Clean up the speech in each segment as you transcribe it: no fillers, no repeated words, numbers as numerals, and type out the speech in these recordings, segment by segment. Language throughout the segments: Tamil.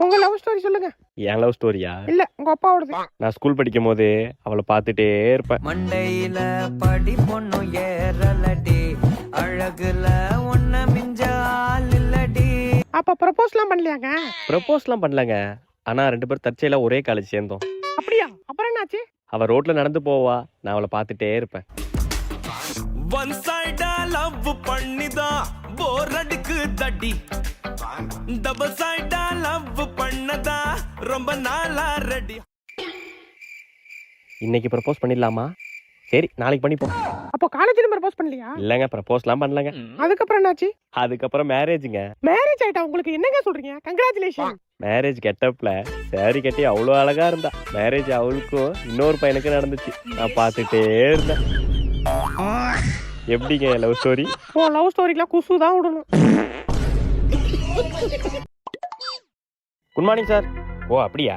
உங்க லவ் ஸ்டோரி சொல்லுங்க. என் லவ் ஸ்டோரியா? இல்ல உங்க அப்பாவோடது. நான் ஸ்கூல் படிக்கும் போது அவளை பார்த்துட்டே இருப்பேன். மண்டையில படி பொண்ணு ஏறலடி, அழகுல ஒன்ன மிஞ்ச ஆள் இல்லடி. அப்ப ப்ரப்போஸ்லாம் பண்ணலையாங்க? ப்ரப்போஸ்லாம் பண்ணலங்க. ஆனா 2 பேரும் தற்செயலா ஒரே காலேஜ் சேர்ந்தோம். அப்படியா? அப்புறம் என்னாச்சு? அவ ரோட்ல நடந்து போவா, நான் அவளை பார்த்துட்டே இருப்பேன். ஒன் சைடா லவ் பண்ணிதான் போர் அடிக்கு தடி, டபுள் சைடா லவ் பண்ணதா ரொம்ப நாளா ரெடி. இன்னைக்கு ப்ரப்போஸ் பண்ணிடலாமா? சரி, நாளைக்கு பண்ணிப்போம். அப்போ காலேஜ்ல ப்ரப்போஸ் பண்ணலையா? இல்லங்க, ப்ரப்போஸ்லாம் பண்ணலங்க. அதுக்கப்புறம் என்னாச்சு? அதுக்கப்புறம் மேரேஜுங்க. மேரேஜ் ஆயிட்டா உங்களுக்கு? என்னங்க சொல்றீங்க? கங்க்ராச்சுலேஷன். மேரேஜ் கெட்டப்ல சாரி கட்டி அவ்வளோ அழகா இருந்தா. மேரேஜ் அவளுக்கும் இன்னொரு பையனுக்கு நடந்துச்சு. நான் பார்த்துட்டே இருந்தேன். எப்படிங்க லவ் ஸ்டோரி? ஓ லவ் ஸ்டோரிக்குலாம் குசு தான் விடணும். Good morning sir. ஓ அப்படியா?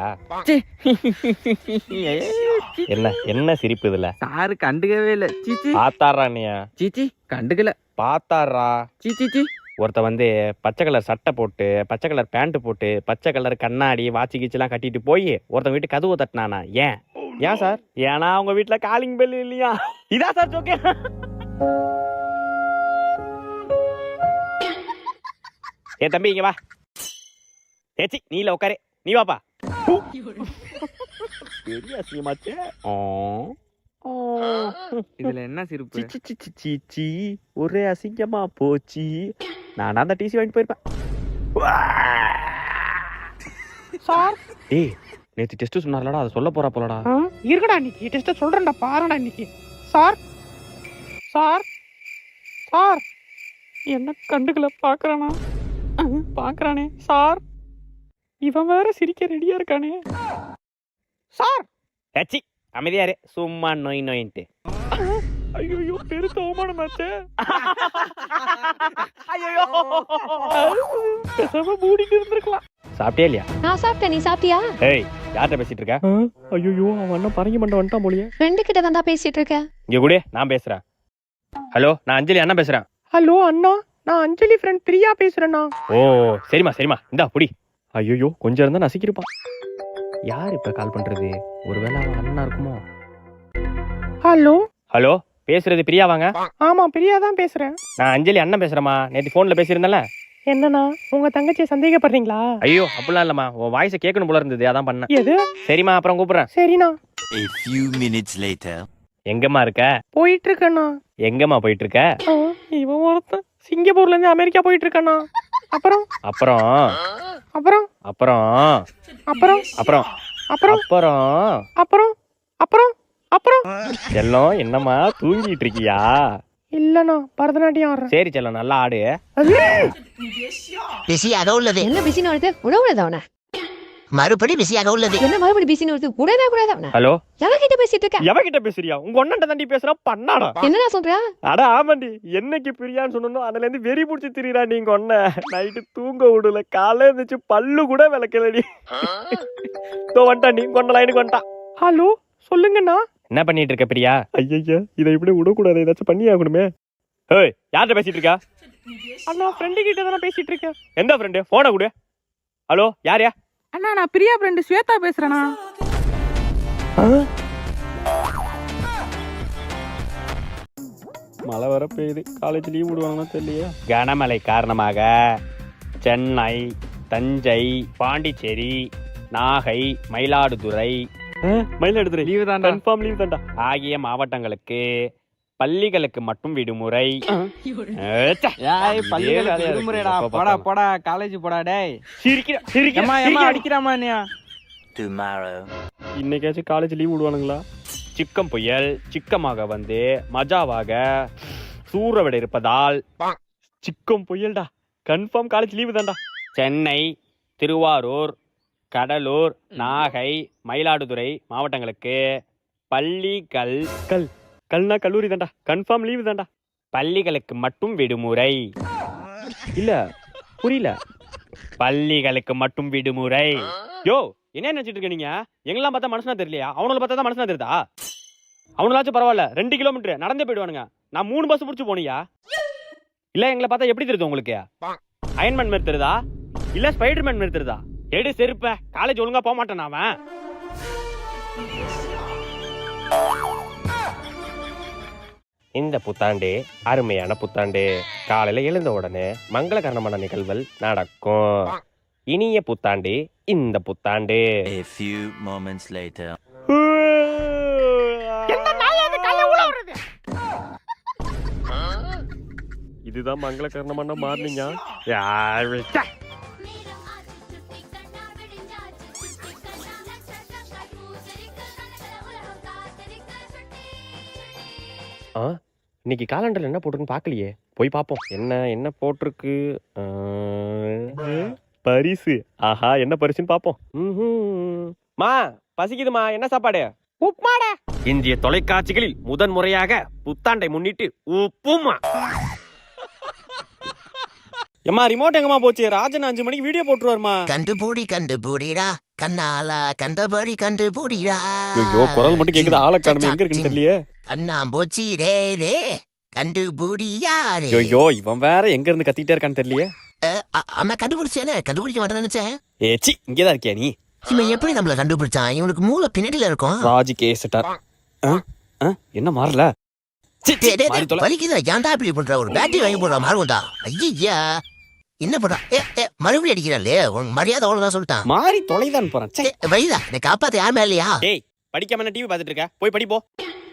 என்ன சிரிப்பு இதுல? சாரு கண்டுக்கவே இல்ல. சீச்சி பாத்தாரா நீயா? சீச்சி கண்டுக்கல. பாத்தாரா? சீச்சி ஒருத்த வந்து பச்சை கலர் சட்டை போட்டு, பச்சை கலர் பேண்ட் போட்டு, பச்சை கலர் கண்ணாடி வாட்சி கீச்செல்லாம் கட்டிட்டு போய் ஒருத்தன் வீட்டு கதவு தட்டினானா? ஏன் சார்? ஏன்னா அவங்க வீட்டுல காலிங் பெல் இல்லையா? இதான் சார் ஜோக்கே. ஏ தம்பி இங்க வா. ஏச்சி நீல உட்காரு. நீ வாப்பா. பெரிய அசிங்கமாச்சே. இதுல என்ன சிரிப்பு? சீச்சி ஒரே அசிங்கமா போச்சு. நான் அந்த டிசி வாங்கிட்டு போயிருப்பேன். சார் ஏய் நேத்து டெஸ்ட் சொன்னார்லடா, அதை சொல்ல போறா போலடா. இருக்கடா இன்னைக்கு டெஸ்ட் சொல்றேன்டா, பாருடா இன்னைக்கு. சார் சார் சார் என்ன கண்டுக்கல பாக்குறானா? பாக்குறானே சார். இவன் வேற சிரிக்க ரெடியா இருக்கானே. சார் ஏச்சி அமைதியாரு, சும்மா நோய் நோயின்ட்டு. ஐயோ பெருத்த அவமானமாச்சே. ஐயோ பேசாம மூடிட்டு இருந்திருக்கலாம். சாப்பிட்டியா இல்லையா? நான் சாப்பிட்டேன், நீ சாப்பிட்டியா? ஏய் யார்கிட்ட பேசிட்டு இருக்க? ஐயோ அவன் அண்ணன் பரங்கி மண்டை வந்துட்டான் போலியே. ஃப்ரெண்டு கிட்ட தான் பேசிட்டு இருக்கேன். இங்க கூட நான் பேசுறேன். ஹலோ, நான் அஞ்சலி அண்ணா பேசுறேன். ஹலோ அண்ணா, நான் அஞ்சலி ஃப்ரெண்ட் பிரியா பேசுறேண்ணா. ஓ சரிம்மா இந்தா புடி. ஐயோ கொஞ்சம் இருந்தா நசிக்கிருப்பான். யார் இப்ப கால் பண்றது? ஒருவேளை அவன் அண்ணனா இருக்குமோ? ஹலோ ஹலோ, பேசுறது பிரியாவாங்க? ஆமா பிரியா தான் பேசுறேன். நான் அஞ்சலி அண்ணன் பேசுறேம்மா. நேத்து போன்ல பேசியிருந்தேன்ல. என்னண்ணா உங்க தங்கச்சியை சந்தேகப்படுறீங்களா? ஐயோ அப்படிலாம் இல்லம்மா, உன் வாய்ஸை கேட்கணும் போல இருந்தது, அதான் பண்ணேன். எது? சரிம்மா அப்புறம் கூப்பிடுறேன். சரிண்ணா. A few minutes later. எங்கம்மா இருக்க? போயிட்டு இருக்கண்ணா. எங்கம்மா போயிட்டு இருக்க? இவன் ஒருத்தன் சிங்கப்பூர்ல இருந்து அமெரிக்கா போயிட்டு இருக்கண்ணா. அப்புறம் அப்புறம் அப்புறம் அப்புறம் அப்புறம் அப்புறம் அப்புறம் அப்புறம் அப்புறம் அப்புறம் அப்புறம் செல்லம் என்னம்மா தூங்கிட்டு இருக்கியா? இல்லண்ணா பரதநாட்டியம் ஆடுறேன். சரி செல்லம் நல்லா ஆடு. பிஸியாக உள்ளது. என்ன பிஸின்னு வருது? உடவுடா அவன. மறுபடி பிஸியாக உள்ளது. என்ன மறுபடி பிஸின்னு வருது? உடவே கூடாது அவன. ஹலோ, யார்கிட்ட பேசிட்டு இருக்க? எவகிட்ட பேசுறியா? உங்க ஒன்னண்ட தாண்டி பேசுறா பண்ணாடா. என்னடா சொல்ற? அட ஆமாண்டி, என்னைக்கு பிரியான்னு சொன்னோம் அதுல இருந்து வெறி புடிச்சு திரியறா நீங்க ஒன்ன. நைட்டு தூங்க விடல, காலையில இருந்துச்சு பல்லு கூட விளக்கலடி. தோ வந்துட்டா நீ கொண்ட லைனுக்கு வந்துட்டா. ஹலோ சொல்லுங்கண்ணா. என்ன பண்ணிட்டு இருக்க பிரியா? ஐயா இதை இப்படி விடக்கூடாது, ஏதாச்சும் பண்ணி ஆகணுமே. ஏய் யார்கிட்ட பேசிட்டு இருக்கா? அண்ணா ஃப்ரெண்டு கிட்ட தானே பேசிட்டு இருக்கேன். எந்த ஃப்ரெண்டு? போனை கொடு. ஹலோ யாரையா? அண்ணா நான் பிரியா ஃப்ரெண்டு ஸ்வேதா பேசுறேண்ணா. மழை வர பெய்யுது, காலேஜ் லீவ் விடுவாங்கன்னு தெரியலையே. கனமழை காரணமாக சென்னை, தஞ்சை, பாண்டிச்சேரி, நாகை, மயிலாடுதுறை லீவு தான்டா. கன்ஃபார்ம் லீவ் தான்டா ஆகிய மாவட்டங்களுக்கு பள்ளிகளுக்கு மட்டும் விடுமுறை. ஏய் பள்ளிகளுக்கு விடுமுறைடா. போடா காலேஜ் போடா. டேய் ஏம்மா அடிக்கிறாமா நீ? Tomorrow. இன்னைக்காச்சும் காலேஜ் லீவ் விடுவானுங்களா? சிக்கம் புயல் சிக்கமாக வந்து மஜாவாக சூறவிட இருப்பதால் சிக்கம் புயல்டா கன்ஃபார்ம் காலேஜ் லீவு தான்டா. சென்னை, திருவாரூர், கடலூர், நாகை, மயிலாடுதுறை மாவட்டங்களுக்கு பள்ளிகள் கல்னா கல்லூரி தான்டா கன்ஃபார்ம் லீவு தான்டா. பள்ளிகளுக்கு மட்டும் விடுமுறை. இல்ல புரியல. பள்ளிகளுக்கு மட்டும் விடுமுறை. யோ என்ன நினைச்சிட்டு இருக்க நீங்க? எங்கெல்லாம் பார்த்தா மனுஷனா தெரியலையா? அவனுல பார்த்தா தான் மனுஷனா தெரியுதா? அவனுலாச்சும் பரவாயில்ல, 2 கிலோமீட்டர் நடந்தே போயிடுவானுங்க. நான் 3 பஸ் பிடிச்சு போனியா? இல்ல எங்களை பார்த்தா எப்படி தெரியுது உங்களுக்கு? அயன்மேன் மாதிரி தெரியுதா? இல்ல ஸ்பைடர்மேன் மாதிரி தெரியுதா? எடு செருப்ப, காலேஜ் ஒழுங்கா போக மாட்டான் அவன். இந்த புத்தாண்டு அருமையான புத்தாண்டு. காலையில எழுந்த உடனே மங்களகரமான நிகழ்வுகள் நடக்கும். இனிய புத்தாண்டு இந்த புத்தாண்டு. A few moments later. இதுதான் மங்களகரணமான மார்னிங்கா? இன்னைக்கு காலண்டர்ல என்ன போட்டிருக்குன்னு பார்க்கலையே, போய் பார்ப்போம். என்ன போட்டிருக்கு? பரிசு. ஆஹா, என்ன பரிசுன்னு பார்ப்போம். மா பசிக்குதுமா, என்ன சாப்பாடு? உப்புமாடா. இந்திய தொலைக்காட்சிகளில் முதன் முறையாக புத்தாண்டை முன்னிட்டு உப்புமா. எம்மா ரிமோட் எங்கம்மா போச்சு? ராஜன் 5 மணிக்கு வீடியோ போட்டுருவாருமா. கண்டுபூடிடா கண்ணால கண்டபடி கண்டுபூடிடா. ஐயோ, குரல் மட்டும் கேக்குது, ஆளை காணுமே, எங்க இருக்குன்னு தெரியலையே. கண்ணாம்பூச்சி ரே ரே கண்டுபூடியா ரே. ஐயோ, இவன் வேற எங்க இருந்து கத்திட்டே இருக்கான்னு தெரியலையே. அம்மா கண்டுபிடிச்சேனே, கண்டுபிடிக்க மாட்டேன்னு நினைச்சேன். ஏச்சி, இங்கேதான் இருக்கியா நீ? இவன் எப்படி நம்மள கண்டுபிடிச்சான்? இவனுக்கு மூளை பின்னாடில இருக்கும். ராஜி கேசட்டார். என்ன மாறல? வலிக்குதா? ஏன்டா இப்படி பண்ற? ஒரு பேட்டரி வாங்கி போடுற மாறுண்டா. ஐயா என்ன பண்றா? மறுபடியும் அடிக்கிறாளே, உன் மரியாதை அவ்வளவுதான் சொல்லிட்டான். மாறி தொலைதான் போறான். வயதா என்னை காப்பாத்த யாருமே இல்லையா? டேய், படிக்காம என்ன டிவி பார்த்துட்டு இருக்க? போய் படிப்போ.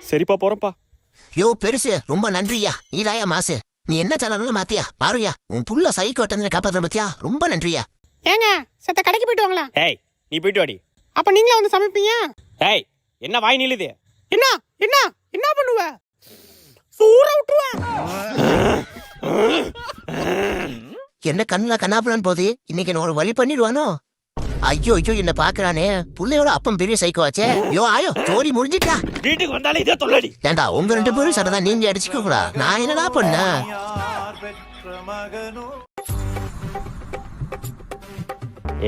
சரிப்பா, போறப்பா. யோ பெருசு, ரொம்ப நன்றியா. நீதாயா மாசு. நீ என்ன சேனல் மாத்தியா பாருயா. உன் புள்ள சைக்கோ வட்டனை காப்பாத்த பத்தியா, ரொம்ப நன்றியா. ஏங்க சத்த கடைக்கு போயிட்டு வாங்களா? டேய், நீ போயிட்டு வாடி. அப்ப நீங்களே வந்து சமைப்பீங்க? டேய், என்ன வாய் நிலுது? என்ன என்ன என்ன பண்ணுவ? சூற விட்டுருவ. என்ன கண்ணுல கண்ணாப்புலான்னு போகுது. இன்னைக்கு என்ன ஒரு வழி பண்ணிடுவானோ? ஐயோ ஐயோ, என்ன பாக்குறானே. புள்ளையோட அப்பம் பெரிய சைக்கோ ஆச்சே. யோ ஆயோ, சோரி முடிஞ்சிட்டா. வீட்டுக்கு வந்தாலே இதே தொல்லடி. ஏண்டா உங்க 2 பேரும் சட்டதான் நீங்க அடிச்சுக்க கூடா. நான் என்னடா பண்ண?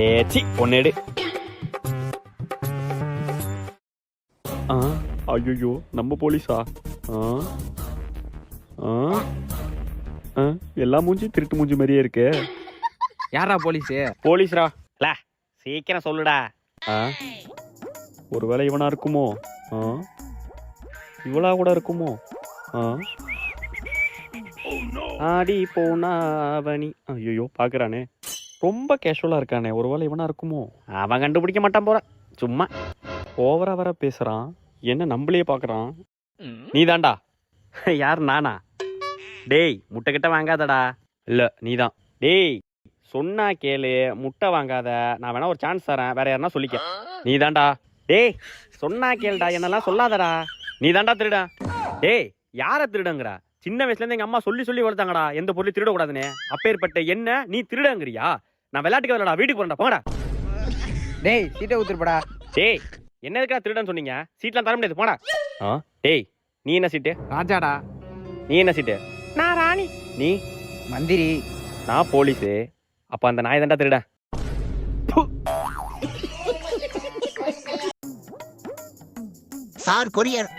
ஏச்சி, ஒன்னேடு. ஐயோ, நம்ம போலீஸா? எல்லா மூஞ்சி திருட்டு மூஞ்சி மாதிரியே இருக்கு. யாரா போலீஸ்? போலீஸ்ரா. சீக்கிரம் சொல்லுடா. ஒருவேளை இவனா இருக்குமோ? இவளா கூட இருக்குமோ? ஆடி போனா அவனி. ஐயோ, பாக்குறானே, ரொம்ப கேஷுவலா இருக்கானே. ஒருவேளை இவனா இருக்குமோ? அவன் கண்டுபிடிக்க மாட்டான் போற. சும்மா ஓவரா வர பேசுறான். என்ன நம்மளையே பாக்குறான். நீ தான்டா. யார்? நானா? டேய், முட்டை கிட்ட வாங்காதடா. இல்ல, நீதான். டேய், சொன்னா கேளு, முட்டை வாங்காத. நான் வேணா ஒரு சான்ஸ் தரேன், வேற யாருன்னா சொல்லிக்க. நீ தான்டா. டேய், சொன்னா கேளுடா, என்னெல்லாம் சொல்லாதடா. நீ தான்டா திருட. டேய், யார திருடங்கிற? சின்ன வயசுல இருந்து எங்க அம்மா சொல்லி சொல்லி வளர்த்தாங்கடா, எந்த பொருளையும் திருடக்கூடாதுன்னு. அப்பேற்பட்ட என்ன நீ திருடங்கிறியா? நான் விளையாட்டுக்கு வரலடா, வீட்டுக்கு போறேன்டா, போங்கடா. டேய், சீட்டை ஊத்துருப்படா. டேய், என்ன இருக்கா திருடன் சொன்னீங்க? சீட்லாம் தர முடியாது, போடா. டேய், நீ என்ன சீட்டு? ராஜாடா. நீ என்ன சீட்டு? நான் ராணி. நீ மந்திரி. நான் போலீஸு. அப்ப அந்த நாய் தான்டா திருட. Sir courier.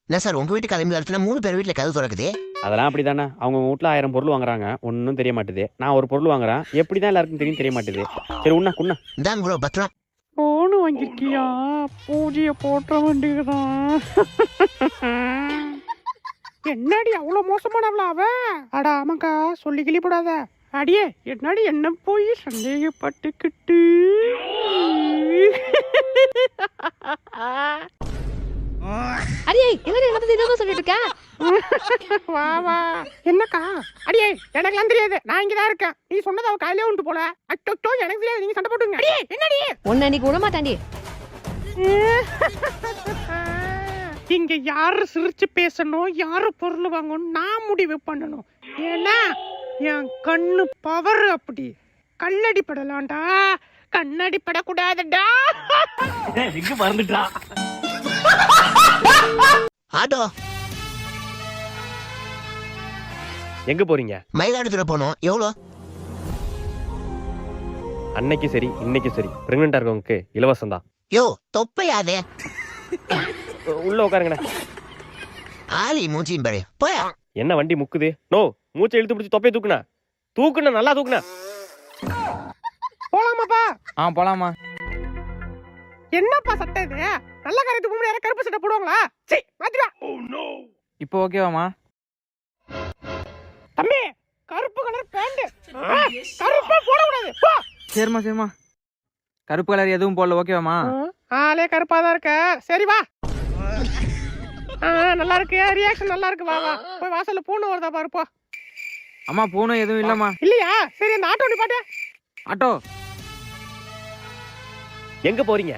என்ன சார், உங்க வீட்டு கிளம்பி வரத்துல 3 பேர் வீட்டுல கதவு திறக்குது. அதெல்லாம் அப்படிதானே. அவங்க வீட்டுல 1000 பொருள் வாங்குறாங்க, ஒன்னும் தெரிய மாட்டுது. நான் ஒரு பொருள் வாங்குறேன், எப்படிதான் எல்லாருக்கும் தெரியும் தெரிய மாட்டுது. சரி, உண்ணா குண்ணா. இந்தாங்க ப்ரோ, பத்திரம். போனு வாங்கிருக்கியா? பூஜைய போட்ட வேண்டியதுதான். என்னடி அவ்வளவு மோசமானவளா அவ? அடா ஆமாக்கா, சொல்லி கிளி போடாத. அடியே, என்னடி என்ன போய் சந்தேகப்பட்டுக்கிட்டு. அடியே என்னடி நடந்து இதெல்லாம் சொல்லிட்டு இருக்க? வா வா. என்னக்கா? அடியே, எனக்குலாம் தெரியாது, நான் இங்கதான் இருக்கேன். நீ சொன்னது அவ கையிலே உண்டு போல. அட்டோ, எனக்கு தெரியாது, நீங்க சண்டை போட்டுங்க. அடியே, என்னடி? உன்னை நீ விட மாட்டாண்டி. இங்க யாரு சிரிச்சு பேசணும், யாரு பொருள் வாங்கணும் நான் முடிவு பண்ணணும். ஏன்னா என் கண்ணு பவர் அப்படி. கல்லடி படலாம்டா, கண்ணடி படக்கூடாதுடா. எங்க மறந்துட்டா? ஆட்டோ. எங்க போறீங்க? மயிலாடுதுறை போனோம். எவ்வளோ? அன்னைக்கு சரி, இன்னைக்கு சரி, பிரெக்னெண்டா இருக்கவங்களுக்கு இலவசம் தான். யோ தொப்பையாதே. உள்ள உட்காருங்கண்ணே. ஆலி மூச்சியும் பாரு, போயா. என்ன வண்டி முக்குது? நோ, மூச்சை இழுத்து பிடிச்சி தொப்பையை தூக்குனா. தூக்குன நல்லா தூக்குன. போலாமாப்பா? போலாமா. என்னப்பா சட்டை இது? நல்ல காரியத்துக்கு முன்னாடி யாரும் கருப்பு சட்டை போடுவாங்களா? சீ, மாத்தி வா. இப்போ ஓகேவாமா? தம்பி, கருப்பு கலர் பேண்ட். கருப்பா போடக்கூடாது. போ. சரிம்மா. கருப்பு கலர் எதுவும் போடல, ஓகேவாமா? ஆளே கருப்பா தான் இருக்க. சரி வா. நல்லா இருக்கு, ரியாக்ஷன் நல்லா இருக்கு. வா போய் வாசல்ல பூனை வருதா பாரு போ. அம்மா பூனை எதுவும் இல்லம்மா. இல்லையா? சரி அந்த ஆட்டோ நிப்பாட்டு. ஆட்டோ எங்க போறீங்க?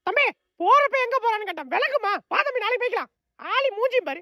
தம்பி, போறப்ப எங்க போறான்னு கேட்டேன். விளக்குமா? வா தம்பி, நாளைக்கு போய்க்கலாம். ஆளி மூஞ்சி பாரு.